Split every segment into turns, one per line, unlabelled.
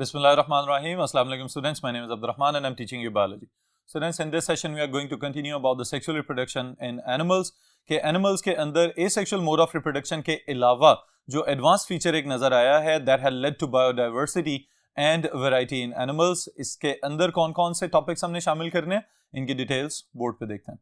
Bismillahirrahmanirrahim. Assalamu alaikum students. My name is Abdurrahman and I'm teaching you biology. Students, in this session we are going to continue about the sexual reproduction in animals. के animals के अंदर asexual mode of reproduction के अलावा जो advanced feature एक नज़र आया है that had led to biodiversity and variety in animals. इसके अंदर कौन कौन से topics हमने शामिल करने हैं इनकी details बोर्ड पे देखते हैं.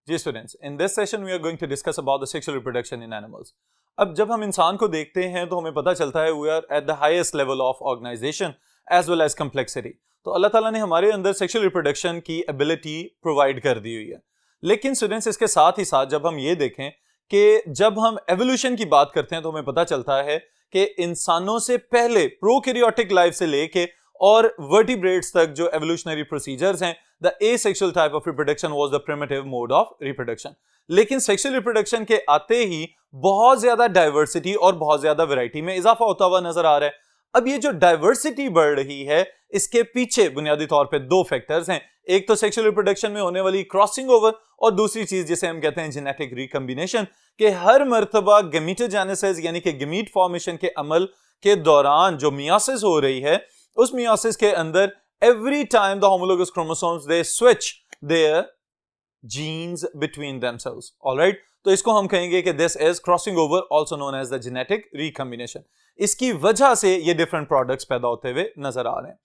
जी students, in this session we are going to discuss about the sexual reproduction in animals. अब जब हम इंसान को देखते हैं तो हमें पता चलता है we are at the highest level of organization as well as complexity. तो अल्लाह ताला ने हमारे अंदर सेक्सुअल रिप्रोडक्शन की एबिलिटी प्रोवाइड कर दी हुई है. लेकिन स्टूडेंट्स, इसके साथ ही साथ जब हम ये देखें कि जब हम एवोल्यूशन की बात करते हैं तो हमें पता चलता है कि इंसानों से पहले प्रोकैरियोटिक लाइफ से लेके और वर्टिब्रेट्स तक जो एवोल्यूशनरी प्रोसीजर्स हैं, the asexual type of reproduction was the primitive mode of reproduction. लेकिन सेक्सुअल रिप्रोडक्शन के आते ही बहुत ज्यादा डाइवर्सिटी और बहुत ज्यादा वैरायटी में इजाफा होता हुआ नजर आ रहा है. अब ये जो डाइवर्सिटी बढ़ रही है इसके पीछे बुनियादी तौर पे दो फैक्टर्स हैं. एक तो सेक्सुअल रिप्रोडक्शन में होने वाली क्रॉसिंग ओवर और दूसरी चीज जिसे हम कहते हैं जेनेटिक रिकम्बिनेशन, के हर मर्तबा गमीटोजेनेसिस यानी कि गमीट फॉर्मेशन के अमल के दौरान जो मियोसिस हो रही है उस मियोसिस के अंदर every time the homologous chromosomes they switch their genes between themselves. All right, तो इसको हम कहेंगे कि this is crossing over, also known as the genetic recombination. इसकी वजह से ये different products पैदा होते हुए नजर आ रहे हैं.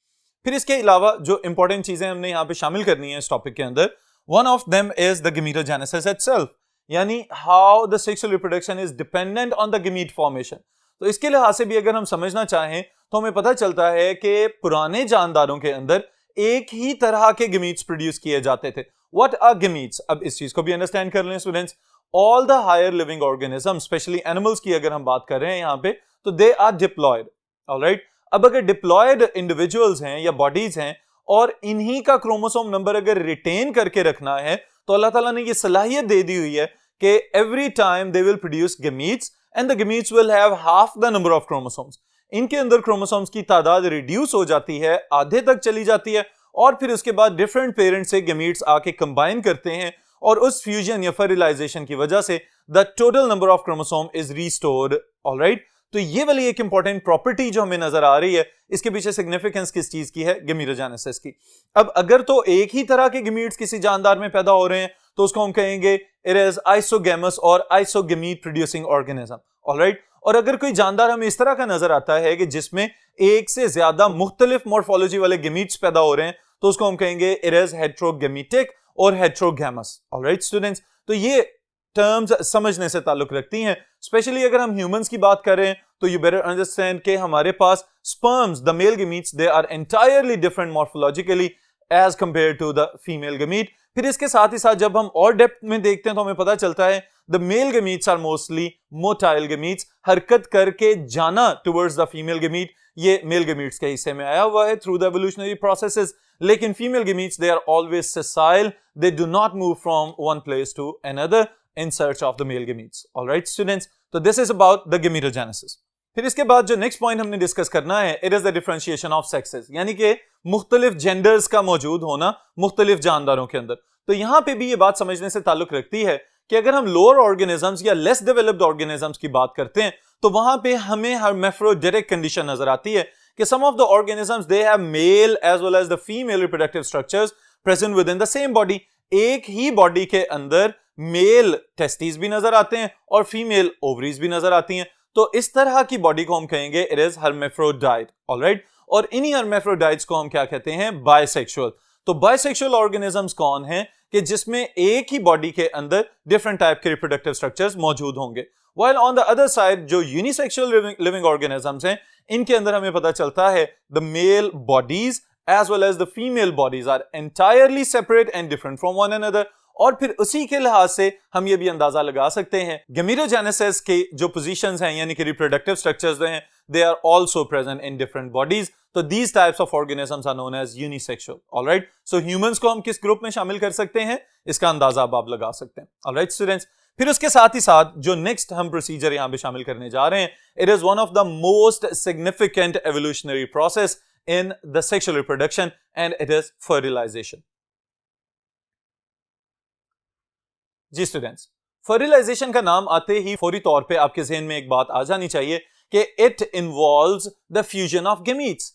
फिर इसके अलावा जो important चीजें हमने यहाँ पे शामिल करनी है इस टॉपिक के अंदर, one of them is the gametogenesis itself, यानी how the sexual reproduction is dependent on the gamete formation. तो इसके लिहाज से भी अगर हम समझना चाहें तो हमें पता चलता है कि पुराने जानदारों के अंदर एक ही तरह के गमीट्स प्रोड्यूस किए जाते थे. What are gametes? अब इस चीज को भी अंडरस्टैंड कर लें students. All the higher living organism, specially animals की अगर हम बात कर रहे हैं यहाँ पे, तो दे आर डिप्लॉयड. ऑलराइट, अब अगर डिप्लॉयड इंडिविजुअल्स हैं या बॉडीज हैं और इन्हीं का क्रोमोसोम नंबर अगर रिटेन करके रखना है तो अल्लाह ताला ने ये सलाहियत दे दी हुई है कि every time they will produce gametes and the gametes will have half the number of chromosomes. इनके अंदर क्रोमोसोम्स की तादाद रिड्यूस हो जाती है, आधे तक चली जाती है और फिर उसके बाद डिफरेंट पेरेंट्स से गमीट्स आके कंबाइन करते हैं और उस फ्यूजन या फर्टिलाइजेशन की वजह से the total number of chromosome is restored. Alright, तो ये वाली एक इंपॉर्टेंट प्रॉपर्टी जो हमें नजर आ रही है, इसके पीछे सिग्निफिकेंस किस चीज की है? गमीटोजेनेसिस की. अब अगर तो एक ही तरह के गमीट्स किसी जानदार में पैदा हो रहे हैं तो उसको हम कहेंगे इट इज आइसोगैमस और आइसोगमीट प्रोड्यूसिंग ऑर्गेनिज्म. ऑलराइट, और अगर कोई जानदार हमें इस तरह का नजर आता है कि जिसमें एक से ज्यादा मुख्तलिफ मॉर्फोलॉजी वाले गमीट्स पैदा हो रहे हैं तो उसको हम कहेंगे इट इज हेट्रोगेमिटिक और हेट्रोगैमस. ऑलराइट स्टूडेंट्स, तो ये टर्म्स समझने से ताल्लुक रखती हैं. स्पेशली अगर हम ह्यूमंस की बात करें तो यू बेटर अंडरस्टैंड कि हमारे पास sperms, the male gametes, they are entirely different morphologically as compare to the female gamete. फिर इसके साथ ही साथ जब हम और डेप्थ में देखते हैं तो हमें पता चलता है the male gametes are mostly motile gametes, हरकत करके जाना टुवर्ड्स द फीमेल गमीट ये मेल गमीट्स के हिस्से में आया हुआ है थ्रू द एवोल्यूशनरी प्रोसेसेस. लेकिन female gametes they are always sessile, they do not move from one place to another in search of the male gametes. Alright students, तो this is about the gametogenesis. फिर इसके बाद जो next point हमने discuss करना है, it is the differentiation of sexes, यानी कि मुख्तलिफ जेंडर्स का मौजूद होना मुख्तलिफ जानदारों के अंदर. तो यहां पे भी ये बात समझने से ताल्लुक रखती है कि अगर हम लोअर ऑर्गेनिजम्स या लेस डेवलप्ड ऑर्गेनिजम्स की बात करते हैं तो वहां पे हमें हर्मेफ्रोडिटिक कंडीशन नजर आती है कि some of the organisms they have male as well as the female reproductive structures present within the same body. एक ही बॉडी के अंदर मेल टेस्टिस भी नजर आते हैं और फीमेल ओवरीज भी नजर आती हैं. तो इस तरह की बॉडी को हम कहेंगे इट इज हर्मेफ्रोडाइट. ऑलराइट, और इन्हीं हर्मेफ्रोडाइट्स को हम क्या कहते हैं? बाइसेक्सुअल. तो बाइसेक्सुअल ऑर्गेनिजम्स कौन हैं कि जिसमें एक ही बॉडी के अंदर डिफरेंट टाइप के रिप्रोडक्टिव स्ट्रक्चर्स मौजूद होंगे. While on the other side जो यूनिसेक्सुअल लिविंग ऑर्गेनिजम्स हैं इनके अंदर हमें पता चलता है the male bodies as well as the female bodies are entirely separate and different from one another. और फिर उसी के लिहाज से हम ये भी अंदाजा लगा सकते हैं गमीटोजेनेसिस के जो पोजीशंस हैं यानी कि रिप्रोडक्टिव स्ट्रक्चर्स हैं they are also present in different bodies. तो these types of organisms are known as unisexual. All right, so humans को हम किस ग्रुप में शामिल कर सकते हैं इसका अंदाजा अब आप लगा सकते हैं. All right students, फिर उसके साथ ही साथ जो नेक्स्ट हम प्रोसीजर यहां पे शामिल करने जा रहे हैं, it is one of the most significant evolutionary process in the sexual reproduction and it is fertilization. जी स्टूडेंट्स, फर्टिलाइजेशन का नाम आते ही फौरी तौर पे आपके जहन में एक बात आ जानी चाहिए कि it involves the fusion of gametes.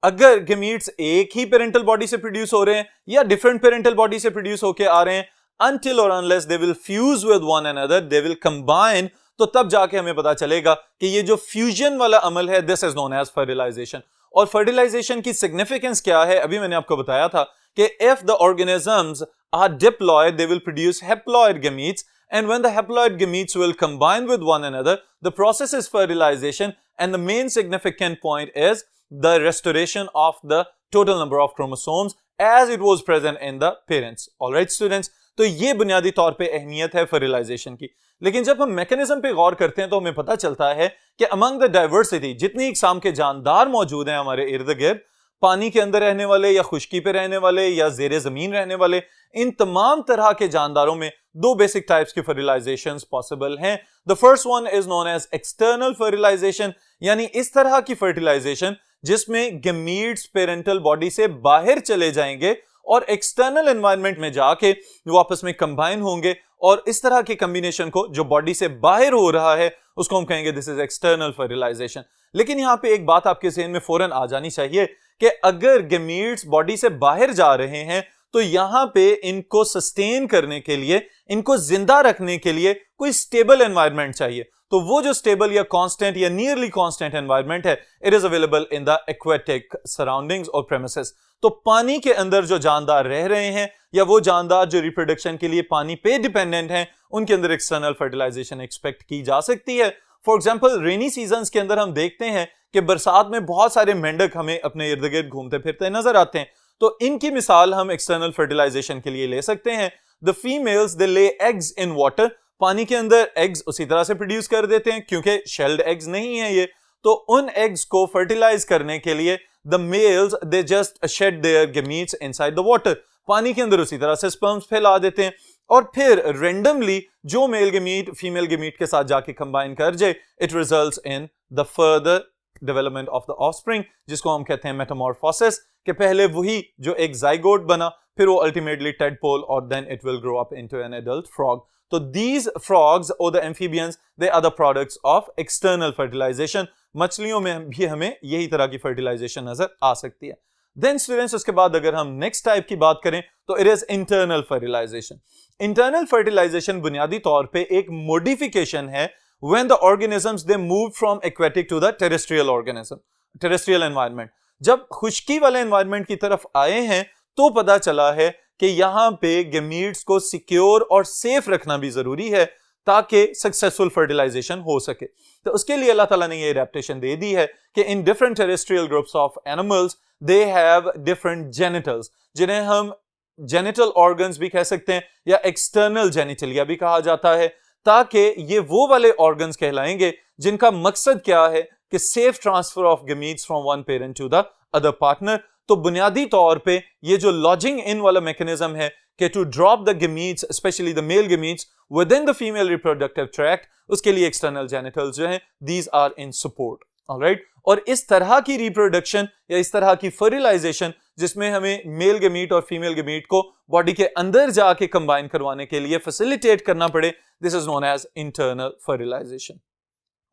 अगर गेमीट्स एक ही पेरेंटल बॉडी से प्रोड्यूस हो रहे हैं या डिफरेंट पेरेंटल बॉडी से प्रोड्यूस होके आ रहे हैं, until or unless they will fuse with one another, they will combine, तो तब जाके हमें पता चलेगा कि ये जो फ्यूजन वाला अमल है, this is known as fertilization। और fertilization की significance क्या है, अभी मैंने आपको बताया था कि if the organisms are diploid, they will produce haploid gametes, and when the haploid gametes will combine with one another, the process is fertilization, and the main significant point is the restoration of the total number of chromosomes as it was present in the parents। Alright students, तो ये बुनियादी तौर पे अहमियत है fertilisation की। लेकिन जब हम मैकेनिज्म पे गौर करते हैं तो हमें पता चलता है कि अमंग द डाइवर्सिटी, जितनी इकसाम के जानदार मौजूद हैं हमारे इर्द गिर्द, पानी के अंदर रहने वाले या खुश्की पे रहने वाले या ज़ेरे ज़मीन रहने वाले, इन तमाम तरह के जानदारों में दो बेसिक टाइप्स की फर्टिलाइजेशंस पॉसिबल हैं। The first one is known as external fertilization, यानी इस तरह की फर्टिलाइजेशन जिसमें गमीट्स पेरेंटल बॉडी से बाहर चले जाएंगे और एक्सटर्नल एनवायरनमेंट में जाके वो आपस में कंबाइन होंगे, और इस तरह के कॉम्बिनेशन को जो बॉडी से बाहर हो रहा है उसको हम कहेंगे दिस इज एक्सटर्नल फर्टिलाइजेशन। लेकिन यहां पे एक बात आपके ज़हन में फौरन आ जानी चाहिए कि अगर गमीट्स बॉडी से बाहर जा रहे हैं तो यहां पे इनको सस्टेन करने के लिए, इनको जिंदा रखने के लिए कोई स्टेबल एनवायरनमेंट चाहिए। तो वो जो स्टेबल या कांस्टेंट या नियरली कांस्टेंट एनवायरनमेंट है, it is available in the aquatic surroundings और प्रेमिसेस। तो पानी के अंदर जो जानदार रह रहे हैं या वो जानदार जो रिप्रोडक्शन के लिए पानी पे डिपेंडेंट हैं, उनके अंदर एक्सटर्नल फर्टिलाइजेशन एक्सपेक्ट की जा सकती है। फॉर एग्जांपल रेनी सीजन्स के अंदर हम देखते हैं कि बरसात में बहुत सारे मेंढक हमें अपने इर्द गिर्द घूमते फिरते नजर आते हैं, तो इनकी मिसाल हम एक्सटर्नल फर्टिलाइजेशन के लिए ले सकते हैं। The females they lay eggs in water, पानी के अंदर एग्स उसी तरह से प्रोड्यूस कर देते हैं क्योंकि शेल्ड एग्स नहीं है ये, तो उन एग्स को फर्टिलाइज करने के लिए the mails they just shade there gametes inside the water, पानी के अंदर उसी तरह से स्पर्म्स फैला देते हैं और फिर रेंडमली जो मेल गमीट फीमेल गमीट के साथ जाके कंबाइन कर जाए, it results in the further development of the offspring, जिसको हम कहते हैं मेटामॉर्फोसिस, कि पहले वही जो एक जाइगोट बना फिर वो अल्टीमेटली टेडपोल और then it will grow up into an adult frog. तो these frogs or the amphibians, they are the products of external fertilization। मछलियों में भी हमें यही तरह की फर्टिलाइजेशन नजर आ सकती है। देन स्टूडेंट्स, उसके बाद अगर हम नेक्स्ट टाइप की बात करें तो it is internal fertilization. Internal fertilization बुनियादी तौर पे एक मॉडिफिकेशन है when the organisms they move from aquatic to the terrestrial organism, terrestrial environment। जब खुश्की वाले एनवायरनमेंट की तरफ आए हैं तो पता चला है कि यहां पे गमीट्स को सिक्योर और सेफ रखना भी जरूरी है ताकि सक्सेसफुल फर्टिलाइजेशन हो सके। तो उसके लिए अल्लाह ताला ने ये एडेप्टेशन दे दी है कि in different terrestrial groups of animals they have different genitals, जिन्हें हम जेनिटल ऑर्गन्स भी कह सकते हैं या एक्सटर्नल जेनिटलिया भी कहा जाता है, ताकि ये वो वाले ऑर्गन्स कहलाएंगे जिनका मकसद क्या है कि safe transfer of gametes from one parent to the other partner. तो बुनियादी तौर पे ये जो लॉजिंग इन वाला मैकेनिज्म है कि to drop the gametes, specially the male gametes within the female reproductive tract, उसके लिए एक्सटर्नल जेनिटल्स जो हैं these are in support. Alright, और इस तरह की रिप्रोडक्शन या इस तरह की फर्टिलाइजेशन जिसमें हमें मेल गमीट और फीमेल गमीट को बॉडी के अंदर जाके कंबाइन करवाने के लिए फैसिलिटेट करना पड़े, this is known as internal fertilization.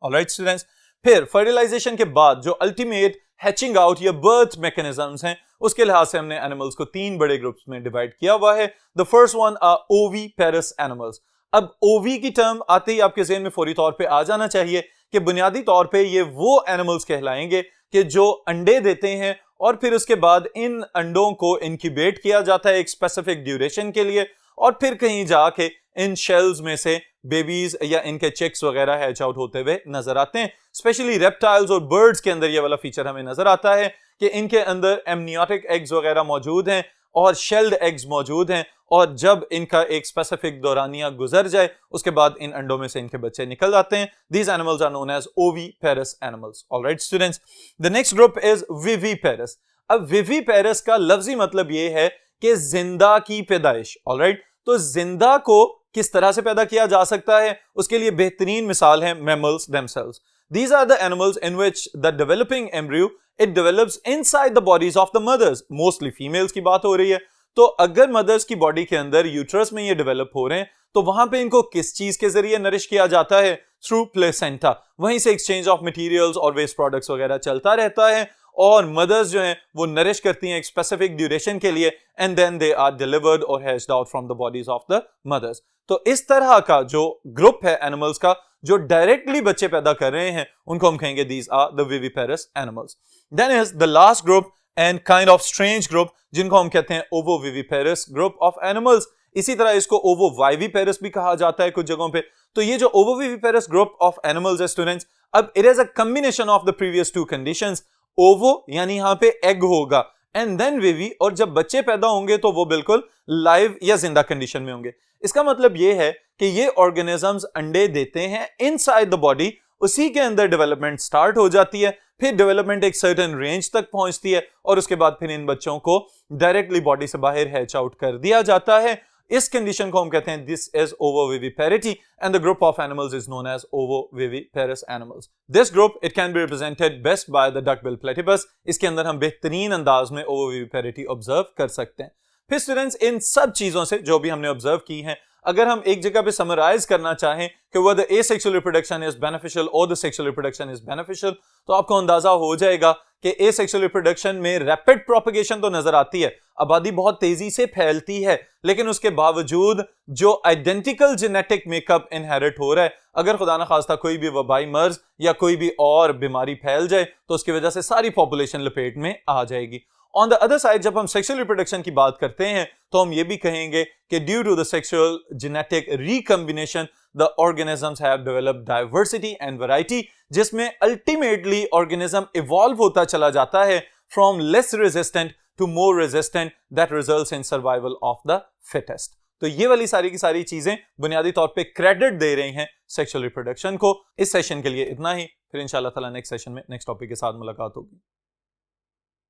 Alright students, फिर फर्टिलाइजेशन के बाद जो अल्टीमेट हैचिंग आउट या बर्थ मैकेनिज्म्स हैं, उसके लिहाज से हमने एनिमल्स को तीन बड़े ग्रुप्स में डिवाइड किया हुआ है। The first one are oviparous animals. अब ओवी की टर्म आते ही आपके ज़हन में फौरी तौर पे आ जाना चाहिए कि बुनियादी तौर पे ये वो एनिमल्स कहलाएंगे कि जो अंडे देते हैं और फिर उसके बाद इन अंडों को इनक्यूबेट किया जाता है एक स्पेसिफिक ड्यूरेशन के लिए, और फिर कहीं जाके इन शेल्स में से बेबीज या इनके चिक्स वगैरह हैच आउट होते हुए नजर आते हैं। स्पेशली रेप्टाइल्स और बर्ड्स के अंदर ये वाला फीचर हमें नजर आता है कि इनके अंदर एमनियोटिक एग्स वगैरह मौजूद हैं और शेल्ड एग्स मौजूद हैं, और जब इनका एक स्पेसिफिक दौरानिया गुजर जाए उसके बाद इन अंडों में से इनके बच्चे निकल आते हैं। These animals are known as oviparous animals. Alright students, the next group is viviparous. अब विविपेरस का लफ्जी मतलब ये है कि जिंदा की पैदाइश। ऑलराइट, तो जिंदा को किस तरह से पैदा किया जा सकता है, उसके लिए बेहतरीन मिसाल है mammals themselves। These are the animals in which the developing embryo it develops inside the bodies of the mothers, mostly females की बात हो रही है। तो अगर मदर्स की बॉडी के अंदर यूट्रस में ये डेवलप हो रहे हैं तो वहां पे इनको किस चीज के जरिए नरिश किया जाता है? Through placenta. वहीं से एक्सचेंज ऑफ मटेरियल्स और वेस्ट प्रोडक्ट्स वगैरह चलता रहता है और मदर्स जो हैं वो नरिश करती हैं एक स्पेसिफिक ड्यूरेशन के लिए and then they are delivered और hatched out from the bodies of the mothers. तो इस तरह का जो ग्रुप है एनिमल्स का जो डायरेक्टली बच्चे पैदा कर रहे हैं उनको हम कहेंगे these are the viviparous animals. Then is the last group and kind of strange group जिनको हम कहते हैं ओवोविविपेरस ग्रुप ऑफ एनिमल्स। इसी तरह इसको ओवोवाइविपेरस भी कहा जाता है कुछ जगहों पे। तो ये जो ओवोविविपेरस ग्रुप ऑफ एनिमल्स है स्टूडेंट्स, अब it is a combination of the previous to conditions. ओवो यानी यहां पे एग होगा एंड देन विवी, और जब बच्चे पैदा होंगे तो वो बिल्कुल लाइव या जिंदा कंडीशन में होंगे। इसका मतलब ये है कि ये ऑर्गेनिजम्स अंडे देते हैं इनसाइड द बॉडी, उसी के अंदर डेवलपमेंट स्टार्ट हो जाती है, फिर डेवलपमेंट एक सर्टेन रेंज तक पहुंचती है और उसके बाद फिर इन बच्चों को डायरेक्टली बॉडी से बाहर हैच आउट कर दिया जाता है। इस कंडीशन को हम कहते हैं this is ovoviviparity and the group of animals is known as ovoviviparous animals. This group it can be represented best by the duckbill platypus. इसके अंदर हम बेहतरीन अंदाज में ओवोविविपेरिटी ऑब्जर्व कर सकते हैं। फिर स्टूडेंट्स इन सब चीजों से जो भी हमने ऑब्जर्व की हैं, अगर हम एक जगह पे समराइज करना चाहें कि whether asexual reproduction is beneficial or the sexual reproduction is beneficial, तो आपको अंदाजा हो जाएगा कि asexual reproduction में रैपिड प्रोपगेशन तो नजर आती है, आबादी बहुत तेजी से फैलती है, लेकिन उसके बावजूद जो आइडेंटिकल जेनेटिक मेकअप इनहेरिट हो रहा है, अगर खुदा ना खास्ता कोई भी वबाई मर्ज या कोई भी और बीमारी फैल जाए तो उसकी वजह से सारी पॉपुलेशन लपेट में आ जाएगी। ऑन द अदर साइड जब हम सेक्सुअल रिप्रोडक्शन की बात करते हैं तो हम ये भी कहेंगे कि due to the sexual genetic recombination the organisms have developed diversity and variety, जिसमें अल्टीमेटली ऑर्गेनिज्म इवॉल्व होता चला जाता है from less resistant to more resistant that results in survival of the fittest. तो ये वाली सारी की सारी चीजें बुनियादी तौर पे क्रेडिट दे रही हैं सेक्सुअल रिप्रोडक्शन को। इस सेशन के लिए इतना ही, फिर इंशाल्लाह ताला नेक्स्ट सेशन में नेक्स्ट टॉपिक के साथ मुलाकात होगी।